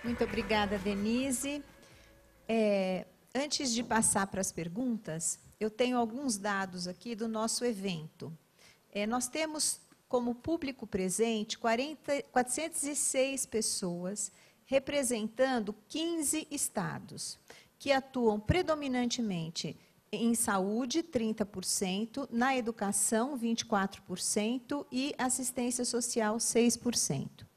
Muito obrigada, Denise. Antes de passar para as perguntas, eu tenho alguns dados aqui do nosso evento. Nós temos como público presente 406 pessoas, representando 15 estados, que atuam predominantemente em saúde, 30%, na educação, 24% e assistência social, 6%.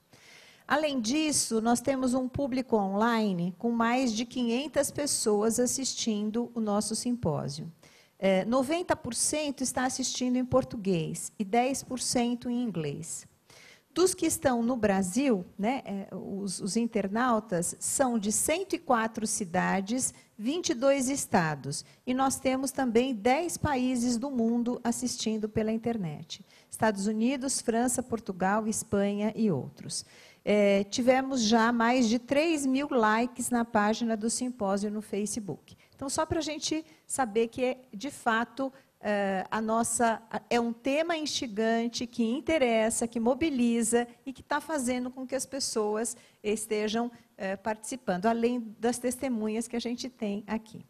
Além disso, nós temos um público online com mais de 500 pessoas assistindo o nosso simpósio. 90% está assistindo em português e 10% em inglês. Dos que estão no Brasil, né, os internautas são de 104 cidades, 22 estados. E nós temos também 10 países do mundo assistindo pela internet. Estados Unidos, França, Portugal, Espanha e outros. Tivemos já mais de 3.000 likes na página do simpósio no Facebook. Então, só para a gente saber que, de fato, é um tema instigante, que interessa, que mobiliza e que está fazendo com que as pessoas estejam participando, além das testemunhas que a gente tem aqui.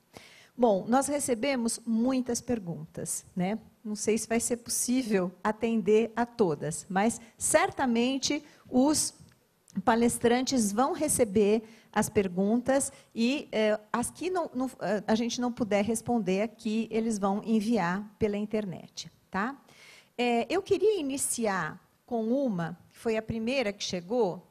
Bom, nós recebemos muitas perguntas, né? Não sei se vai ser possível atender a todas, mas certamente os palestrantes vão receber as perguntas e as que a gente não puder responder aqui, eles vão enviar pela internet. Tá? Eu queria iniciar com uma, que foi a primeira que chegou,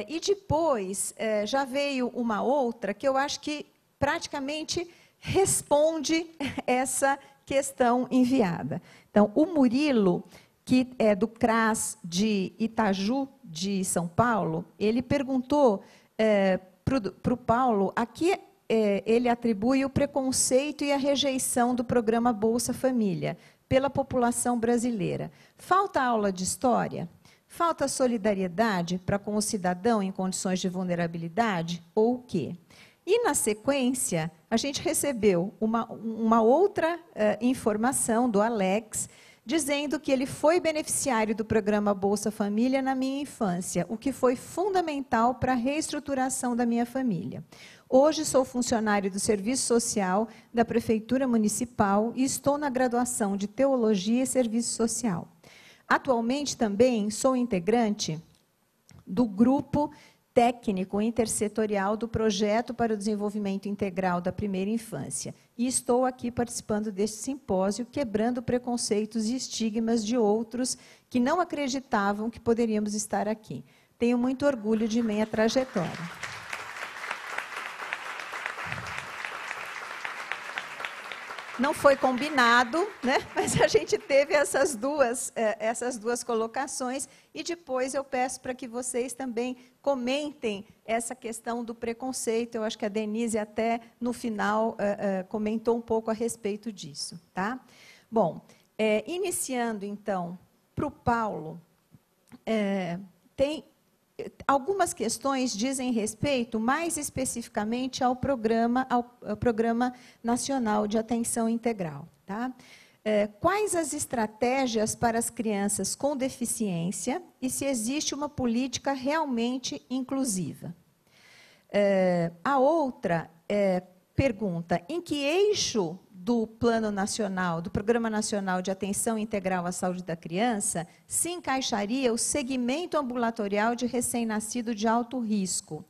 e depois já veio uma outra que eu acho que praticamente responde essa questão enviada. Então, o Murilo, que é do CRAS de Itaju, de São Paulo, ele perguntou para o Paulo a que ele atribui o preconceito e a rejeição do programa Bolsa Família pela população brasileira. Falta aula de história? Falta solidariedade para com o cidadão em condições de vulnerabilidade? Ou o quê? E, na sequência, a gente recebeu uma outra informação do Alex, dizendo que ele foi beneficiário do programa Bolsa Família na minha infância, o que foi fundamental para a reestruturação da minha família. Hoje sou funcionário do Serviço Social da Prefeitura Municipal e estou na graduação de Teologia e Serviço Social. Atualmente também sou integrante do grupo técnico intersetorial do Projeto para o Desenvolvimento Integral da Primeira Infância. E estou aqui participando deste simpósio, quebrando preconceitos e estigmas de outros que não acreditavam que poderíamos estar aqui. Tenho muito orgulho de minha trajetória. Não foi combinado, né? Mas a gente teve essas duas colocações, e depois eu peço para que vocês também comentem essa questão do preconceito. Eu acho que a Denise até, no final, comentou um pouco a respeito disso. Tá? Bom, iniciando, então, para o Paulo, algumas questões dizem respeito, mais especificamente, ao Programa Nacional de Atenção Integral. Tá? Quais as estratégias para as crianças com deficiência e se existe uma política realmente inclusiva? A outra pergunta, em que eixo do Plano Nacional, do Programa Nacional de Atenção Integral à Saúde da Criança, se encaixaria o segmento ambulatorial de recém-nascido de alto risco,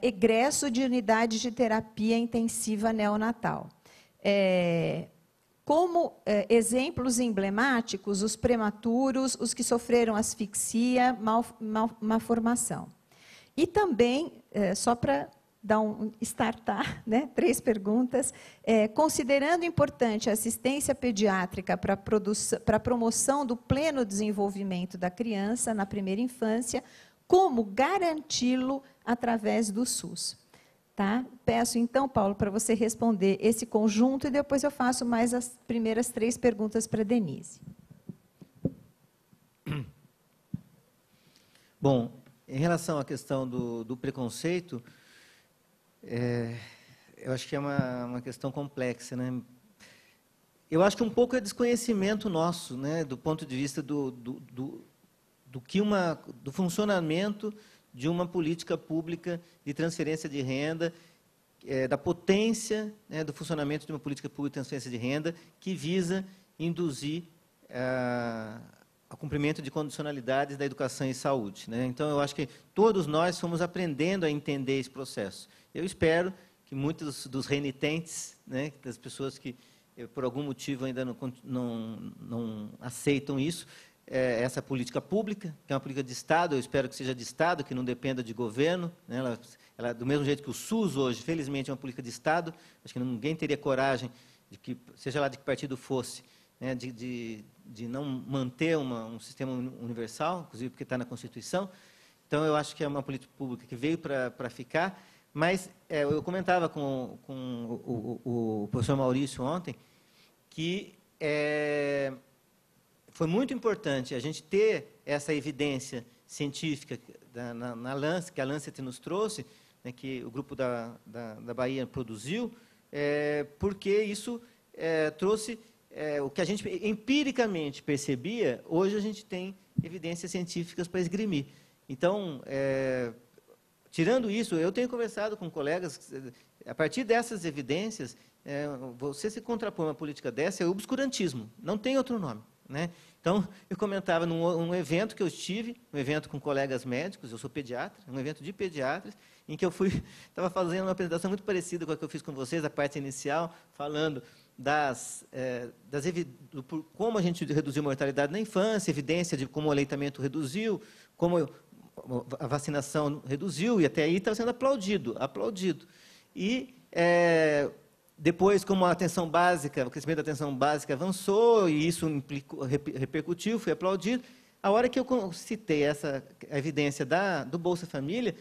egresso de unidade de terapia intensiva neonatal? Como exemplos emblemáticos, os prematuros, os que sofreram asfixia, malformação. E também, só para startar, né? 3 perguntas. Considerando importante a assistência pediátrica para a promoção do pleno desenvolvimento da criança na primeira infância, como garanti-lo através do SUS? Tá? Peço, então, Paulo, para você responder esse conjunto e depois eu faço mais as primeiras 3 perguntas para a Denise. Bom, em relação à questão do preconceito, eu acho que é uma questão complexa, né? Eu acho que um pouco é desconhecimento nosso, né, do ponto de vista do funcionamento de uma política pública de transferência de renda, da potência, né, do funcionamento de uma política pública de transferência de renda que visa induzir ao cumprimento de condicionalidades da educação e saúde, né? Então, eu acho que todos nós fomos aprendendo a entender esse processo. Eu espero que muitos dos renitentes, né, das pessoas que, por algum motivo, ainda não aceitam isso, essa política pública, que é uma política de Estado, eu espero que seja de Estado, que não dependa de governo, né? Ela, do mesmo jeito que o SUS hoje, felizmente, é uma política de Estado, acho que ninguém teria coragem, de que, seja lá de que partido fosse, né, de não manter um sistema universal, inclusive porque está na Constituição. Então, eu acho que é uma política pública que veio para ficar, mas eu comentava com o professor Maurício ontem que foi muito importante a gente ter essa evidência científica na Lancet, que a Lancet nos trouxe, né, que o grupo da Bahia produziu, porque isso trouxe o que a gente empiricamente percebia, hoje a gente tem evidências científicas para esgrimir. Então, tirando isso, eu tenho conversado com colegas, a partir dessas evidências, você se contrapõe uma política dessa, é obscurantismo, não tem outro nome, né? Então, eu comentava num evento que eu estive, um evento com colegas médicos, eu sou pediatra, um evento de pediatras, em que eu estava fazendo uma apresentação muito parecida com a que eu fiz com vocês, a parte inicial, falando como a gente reduziu a mortalidade na infância, evidência de como o aleitamento reduziu, como a vacinação reduziu, e até aí está sendo aplaudido. E depois, como a atenção básica, o crescimento da atenção básica avançou, e isso repercutiu, foi aplaudido, a hora que eu citei a evidência do Bolsa Família,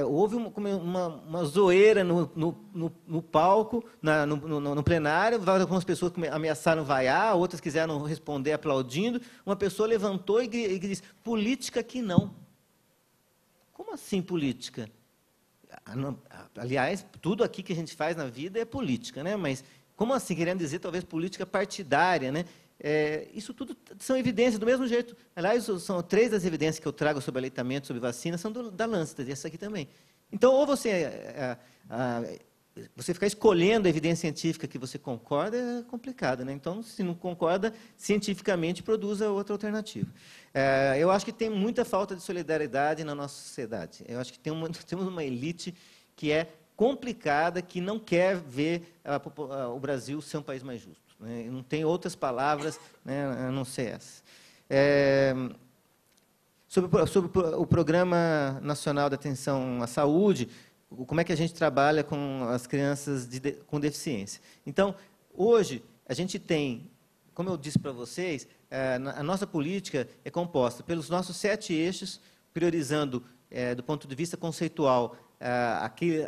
houve uma zoeira no palco, no plenário, algumas pessoas ameaçaram vaiar, outras quiseram responder aplaudindo. Uma pessoa levantou e disse, política que não. Como assim política? Aliás, tudo aqui que a gente faz na vida é política, né? Mas como assim? Querendo dizer, talvez, política partidária, né? Isso tudo são evidências do mesmo jeito. Aliás, são 3 das evidências que eu trago sobre aleitamento, sobre vacina, são da Lancet, essa aqui também. Então, ou você ficar escolhendo a evidência científica que você concorda é complicado, né? Então, se não concorda, cientificamente produza outra alternativa. Eu acho que tem muita falta de solidariedade na nossa sociedade. Eu acho que temos uma elite que é complicada, que não quer ver o Brasil ser um país mais justo. Não tem outras palavras, né, a não ser essa. Sobre o Programa Nacional de Atenção à Saúde, como é que a gente trabalha com as crianças com deficiência. Então, hoje, a gente tem, como eu disse para vocês, a nossa política é composta pelos nossos 7 eixos, priorizando, do ponto de vista conceitual,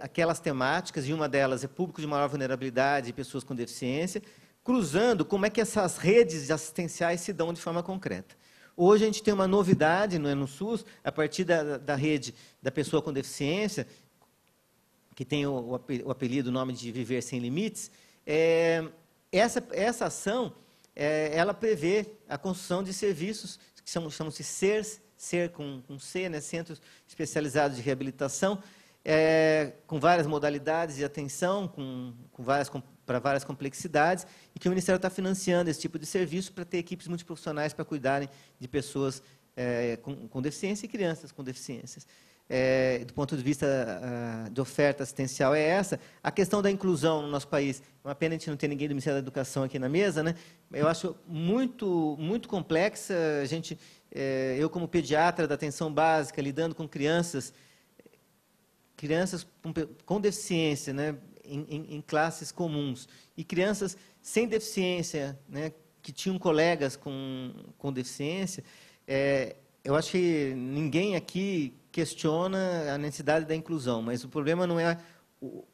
aquelas temáticas, e uma delas é público de maior vulnerabilidade e pessoas com deficiência, cruzando como é que essas redes assistenciais se dão de forma concreta. Hoje a gente tem uma novidade no SUS, a partir da rede da pessoa com deficiência, que tem o apelido, o nome de Viver Sem Limites. Essa ação, ela prevê a construção de serviços que chamam-se SER com C, né, Centros Especializados de Reabilitação, com várias modalidades de atenção, para várias complexidades, e que o Ministério está financiando esse tipo de serviço para ter equipes multiprofissionais para cuidarem de pessoas com deficiência e crianças com deficiências. Do ponto de vista de oferta assistencial é essa. A questão da inclusão no nosso país, é uma pena a gente não ter ninguém do Ministério da Educação aqui na mesa, né? Eu acho muito, muito complexa. Eu, como pediatra da atenção básica, lidando com crianças com deficiência, né, em classes comuns, e crianças sem deficiência, né, que tinham colegas com deficiência, eu acho que ninguém aqui questiona a necessidade da inclusão, mas o problema não é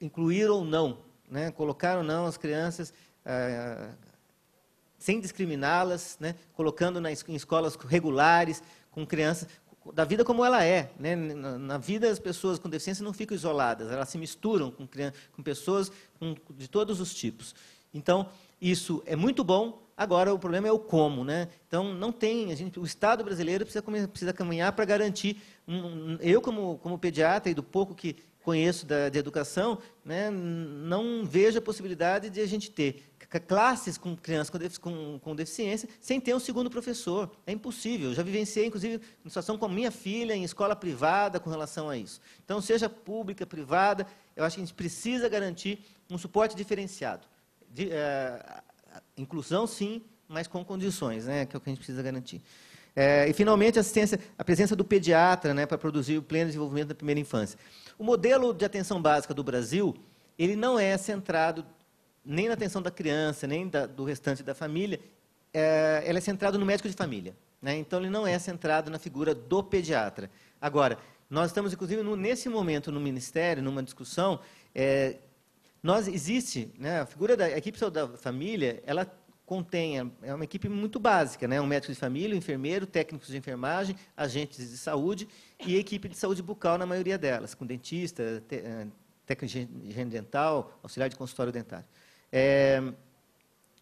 incluir ou não, né, colocar ou não as crianças sem discriminá-las, né, colocando em escolas regulares, com crianças da vida como ela é, né? Na vida, as pessoas com deficiência não ficam isoladas, elas se misturam com pessoas de todos os tipos. Então, isso é muito bom, Agora, o problema é o como, né? Então, não tem, o Estado brasileiro precisa caminhar para garantir, eu como pediatra e do pouco que conheço de educação, né, não vejo a possibilidade de a gente ter classes com crianças com deficiência sem ter um segundo professor. É impossível. Eu já vivenciei, inclusive, uma situação com a minha filha em escola privada com relação a isso. Então, seja pública, privada, eu acho que a gente precisa garantir um suporte diferenciado. Inclusão, sim, mas com condições, né, que é o que a gente precisa garantir. E, finalmente, a presença do pediatra, né, para produzir o pleno desenvolvimento da primeira infância. O modelo de atenção básica do Brasil, ele não é centrado nem na atenção da criança, nem do restante da família, ele é centrado no médico de família, né? Então, ele não é centrado na figura do pediatra. Agora, nós estamos, inclusive, nesse momento, no Ministério, numa discussão, existe, né, a figura da equipe da família, ela é uma equipe muito básica, né? Um médico de família, um enfermeiro, técnicos de enfermagem, agentes de saúde e equipe de saúde bucal na maioria delas, com dentista, técnico de higiene dental, auxiliar de consultório dentário.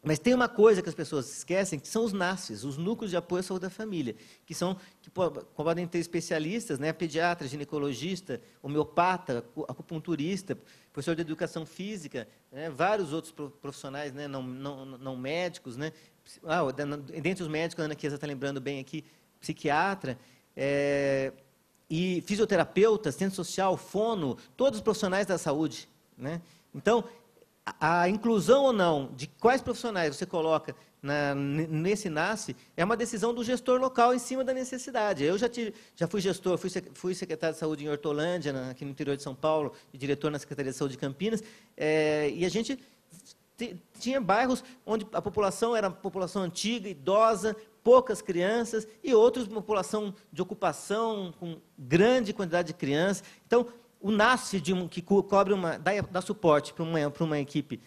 Mas tem uma coisa que as pessoas esquecem, que são os NASFs, os Núcleos de Apoio à Saúde da Família, que podem ter especialistas, né, pediatra, ginecologista, homeopata, acupunturista, professor de educação física, né, vários outros profissionais, né, não médicos, né, dentre os médicos, a Ana Chiesa está lembrando bem aqui, psiquiatra, e fisioterapeuta, assistente social, fono, todos os profissionais da saúde, né? Então, a inclusão ou não de quais profissionais você coloca nesse NASF é uma decisão do gestor local em cima da necessidade. Eu já fui gestor, fui secretário de saúde em Hortolândia, aqui no interior de São Paulo, e diretor na Secretaria de Saúde de Campinas, e a gente tinha bairros onde a população era população antiga, idosa, poucas crianças, e outros, população de ocupação, com grande quantidade de crianças. Então, o NASF, que cobre dá suporte para uma equipe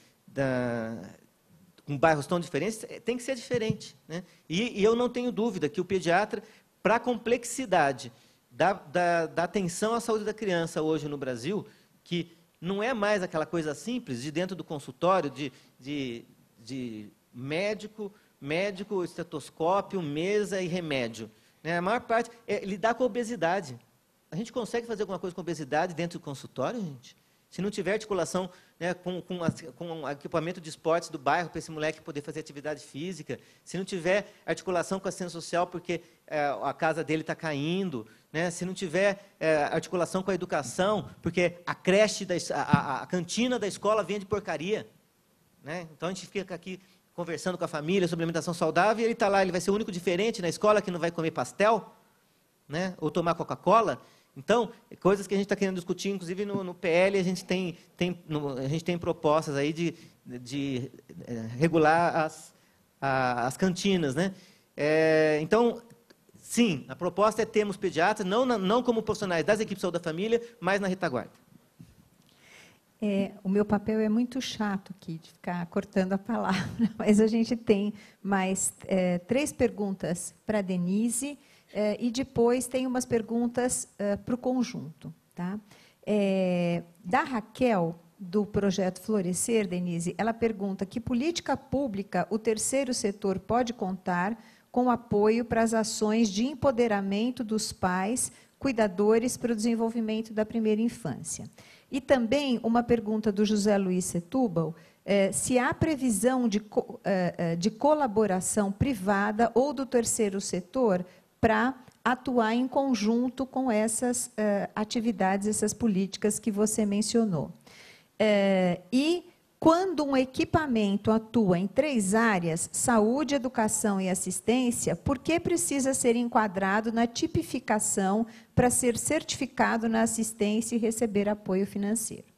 com bairros tão diferentes, tem que ser diferente, né? E eu não tenho dúvida que o pediatra, para a complexidade da atenção à saúde da criança hoje no Brasil, que não é mais aquela coisa simples de dentro do consultório, de médico, estetoscópio, mesa e remédio, né? A maior parte é lidar com a obesidade. A gente consegue fazer alguma coisa com obesidade dentro do consultório, gente? Se não tiver articulação, né, com equipamento de esportes do bairro para esse moleque poder fazer atividade física, se não tiver articulação com a assistência social porque a casa dele está caindo, né, se não tiver articulação com a educação, porque a creche, a cantina da escola vende porcaria, né? Então, a gente fica aqui conversando com a família sobre alimentação saudável e ele está lá, ele vai ser o único diferente na escola que não vai comer pastel, né, ou tomar Coca-Cola. Então, coisas que a gente está querendo discutir, inclusive no PL, a gente tem propostas aí de regular as cantinas, né? Então, sim, a proposta é termos pediatras, não como profissionais das equipes de saúde da família, mas na retaguarda. O meu papel é muito chato aqui, de ficar cortando a palavra, mas a gente tem mais 3 perguntas para a Denise, e depois tem umas perguntas para o conjunto. Tá? Da Raquel, do Projeto Florescer, Denise, ela pergunta que política pública o terceiro setor pode contar com apoio para as ações de empoderamento dos pais, cuidadores para o desenvolvimento da primeira infância. E também uma pergunta do José Luiz Setúbal, se há previsão de colaboração privada ou do terceiro setor para atuar em conjunto com essas atividades, essas políticas que você mencionou. E quando um equipamento atua em 3 áreas, saúde, educação e assistência, por que precisa ser enquadrado na tipificação para ser certificado na assistência e receber apoio financeiro?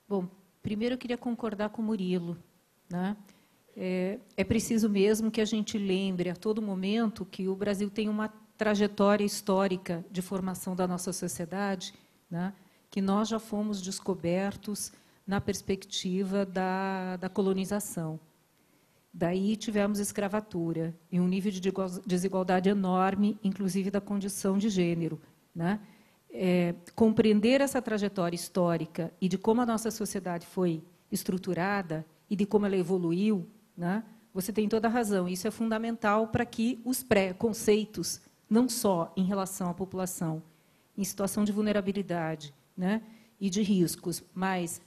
Bom, primeiro eu queria concordar com o Murilo, né? É preciso mesmo que a gente lembre a todo momento que o Brasil tem uma trajetória histórica de formação da nossa sociedade, né? Que nós já fomos descobertos na perspectiva da colonização. Daí tivemos escravatura e um nível de desigualdade enorme, inclusive da condição de gênero, né? compreender essa trajetória histórica e de como a nossa sociedade foi estruturada e de como ela evoluiu, né, você tem toda a razão. Isso é fundamental para que os preconceitos, não só em relação à população em situação de vulnerabilidade, né, e de riscos, mas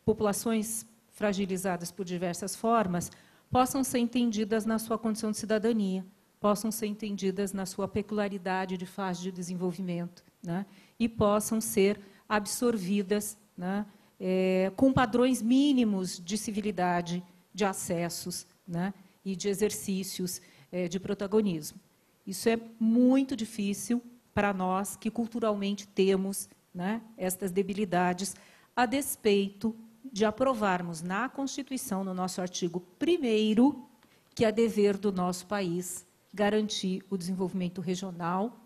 populações fragilizadas por diversas formas, possam ser entendidas na sua condição de cidadania, possam ser entendidas na sua peculiaridade de fase de desenvolvimento, né, e possam ser absorvidas, né, com padrões mínimos de civilidade, de acessos, né, e de exercícios de protagonismo. Isso é muito difícil para nós que culturalmente temos, né, estas debilidades, a despeito de aprovarmos na Constituição, no nosso artigo 1º, que é dever do nosso país garantir o desenvolvimento regional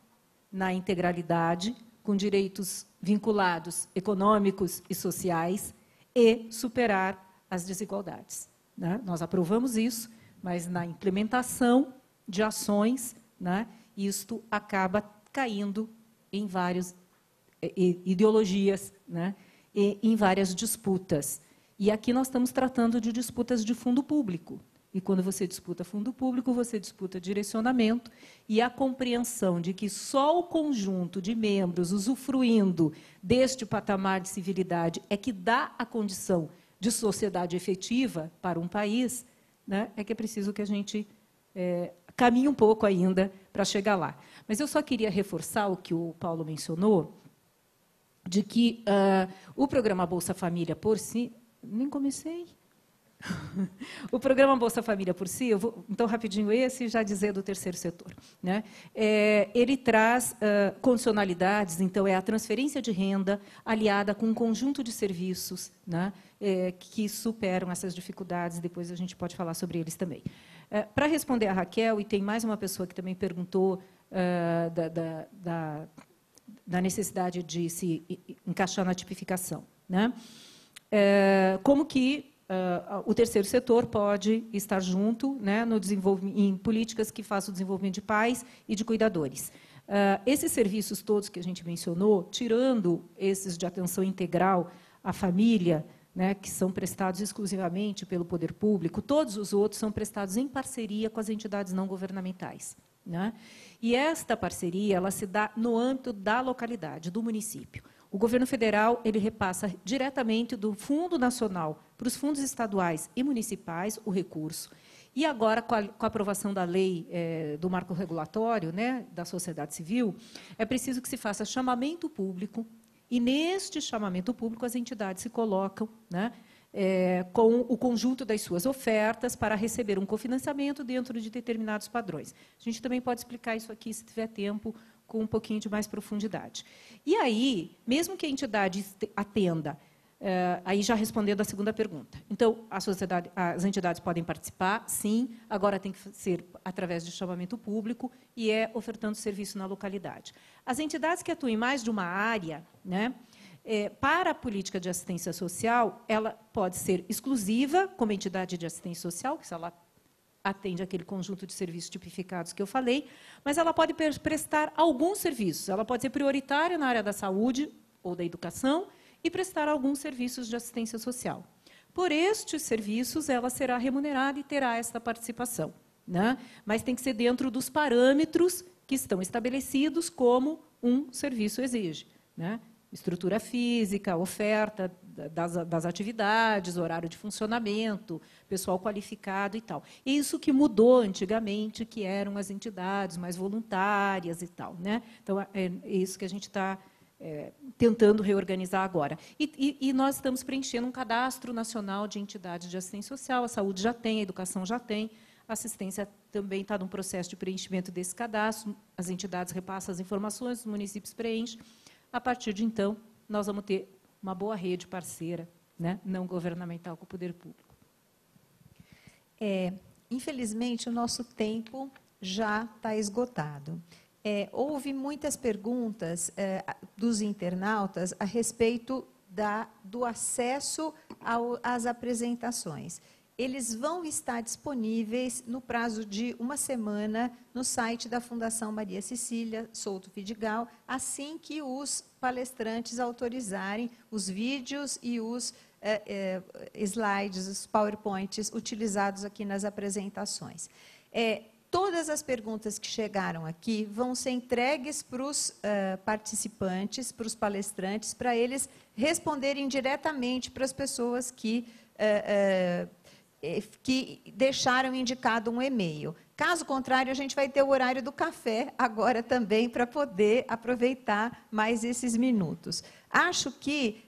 na integralidade, com direitos vinculados econômicos e sociais, e superar as desigualdades, né? Nós aprovamos isso, mas na implementação de ações, né, isto acaba caindo em várias ideologias, né, e em várias disputas. E aqui nós estamos tratando de disputas de fundo público. E quando você disputa fundo público, você disputa direcionamento e a compreensão de que só o conjunto de membros usufruindo deste patamar de civilidade é que dá a condição de sociedade efetiva para um país, né, é que é preciso que a gente caminhe um pouco ainda para chegar lá. Mas eu só queria reforçar o que o Paulo mencionou, de que o programa Bolsa Família por si... Nem comecei. O programa Bolsa Família por si, eu vou, então, rapidinho, esse já dizer do terceiro setor, né? Ele traz condicionalidades, então, é a transferência de renda aliada com um conjunto de serviços, né, que superam essas dificuldades, depois a gente pode falar sobre eles também. Para responder a Raquel, e tem mais uma pessoa que também perguntou da necessidade de se encaixar na tipificação, né? Como que o terceiro setor pode estar junto, né, no desenvolvimento, em políticas que façam o desenvolvimento de pais e de cuidadores. Esses serviços todos que a gente mencionou, tirando esses de atenção integral à família, né, que são prestados exclusivamente pelo poder público, todos os outros são prestados em parceria com as entidades não governamentais, né? E esta parceria ela se dá no âmbito da localidade, do município. O governo federal ele repassa diretamente do Fundo Nacional para os fundos estaduais e municipais o recurso. E agora, com a aprovação da lei do marco regulatório, né, da sociedade civil, é preciso que se faça chamamento público, e, neste chamamento público, as entidades se colocam, né, com o conjunto das suas ofertas para receber um cofinanciamento dentro de determinados padrões. A gente também pode explicar isso aqui, se tiver tempo, com um pouquinho de mais profundidade. E aí, mesmo que a entidade atenda, aí já respondendo a segunda pergunta. Então, as entidades podem participar, sim, agora tem que ser através de chamamento público e ofertando serviço na localidade. As entidades que atuam em mais de uma área, né, para a política de assistência social, ela pode ser exclusiva, como entidade de assistência social, que se ela atende aquele conjunto de serviços tipificados que eu falei, mas ela pode prestar alguns serviços. Ela pode ser prioritária na área da saúde ou da educação e prestar alguns serviços de assistência social. Por estes serviços, ela será remunerada e terá esta participação, né? Mas tem que ser dentro dos parâmetros que estão estabelecidos como um serviço exige, né? Estrutura física, oferta das atividades, horário de funcionamento, pessoal qualificado e tal. Isso que mudou antigamente, que eram as entidades mais voluntárias e tal, né? Então, é isso que a gente está tentando reorganizar agora. E nós estamos preenchendo um cadastro nacional de entidades de assistência social, a saúde já tem, a educação já tem, a assistência também está num processo de preenchimento desse cadastro, as entidades repassam as informações, os municípios preenchem. A partir de então, nós vamos ter uma boa rede parceira, né, não governamental com o poder público. Infelizmente, o nosso tempo já está esgotado. Houve muitas perguntas dos internautas a respeito do acesso às apresentações. eles vão estar disponíveis no prazo de uma semana no site da Fundação Maria Cecília Souto Vidigal, assim que os palestrantes autorizarem os vídeos e os slides, os PowerPoints utilizados aqui nas apresentações. Todas as perguntas que chegaram aqui vão ser entregues para os participantes, para os palestrantes, para eles responderem diretamente para as pessoas que deixaram indicado um e-mail. Caso contrário, a gente vai ter o horário do café agora também, para poder aproveitar mais esses minutos. Acho que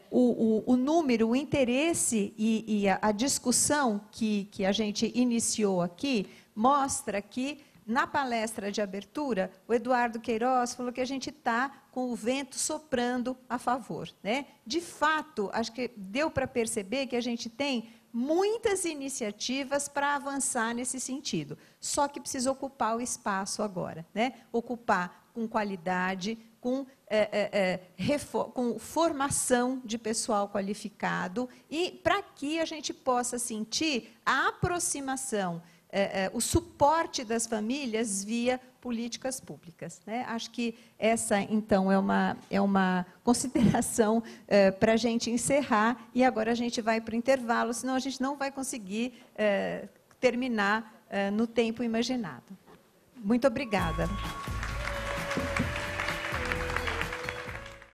o número, o interesse e a discussão que a gente iniciou aqui mostra que, na palestra de abertura, o Eduardo Queiroz falou que a gente está com o vento soprando a favor, né? De fato, acho que deu para perceber que a gente tem muitas iniciativas para avançar nesse sentido, só que precisa ocupar o espaço agora, né? Ocupar com qualidade, com formação de pessoal qualificado, e para que a gente possa sentir a aproximação, o suporte das famílias via políticas públicas, né? Acho que essa, então, é uma consideração para a gente encerrar, e agora a gente vai para o intervalo, senão a gente não vai conseguir terminar no tempo imaginado. Muito obrigada.